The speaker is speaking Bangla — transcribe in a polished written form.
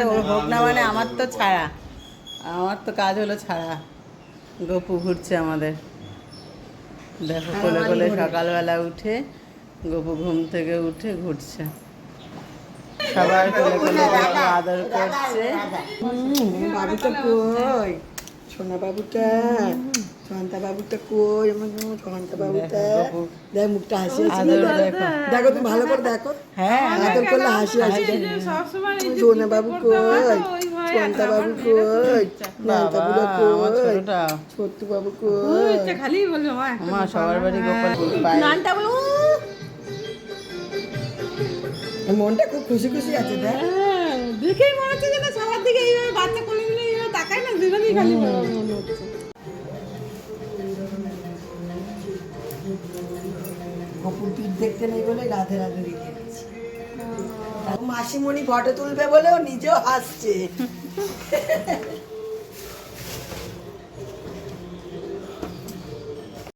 আমার হোক না মানে আমার তো ছাড়া, আমার তো কাজ হলো ছাড়া। গপু ঘুরছে আমাদের, দেখো কোলে কোলে সকালবেলা উঠে গপু ঘুম থেকে উঠে ঘুরছে, সবার কোলে কোলে গপু আদর করছে। বাবুটা কই, সোনা বাবুটা, শান্তা বাবুটা কই, আমার শান্তা বাবুটা, দেখ মুখটা হাসি হাসি, দেখো দেখো তুমি ভালো করে দেখো, হ্যাঁ আদর করলে হাসি হাসি, সোনা বাবু কই, শান্তা বাবু কই, নান্তা বুড়া আমার কই, ছোটটা ছোট্টু বাবু কই, খালি বলবে মা মা সবার বাড়ি গোপাল পায়। নানটা বলো, মনটা খুব খুশি খুশি আছে দেখ। দেখেই মনে হচ্ছে যে না সবার দিকে এইভাবে বাচ্চা কোলে নিলে এইভাবে তাকায় না, দুজনেই খালি মনে হচ্ছে। গপুর পিঠ দেখতে নেই বলে রাধে রাধে রেখে দিচ্ছি। মাসিমণি ফটো তুলবে বলে ও নিজেও হাসছে।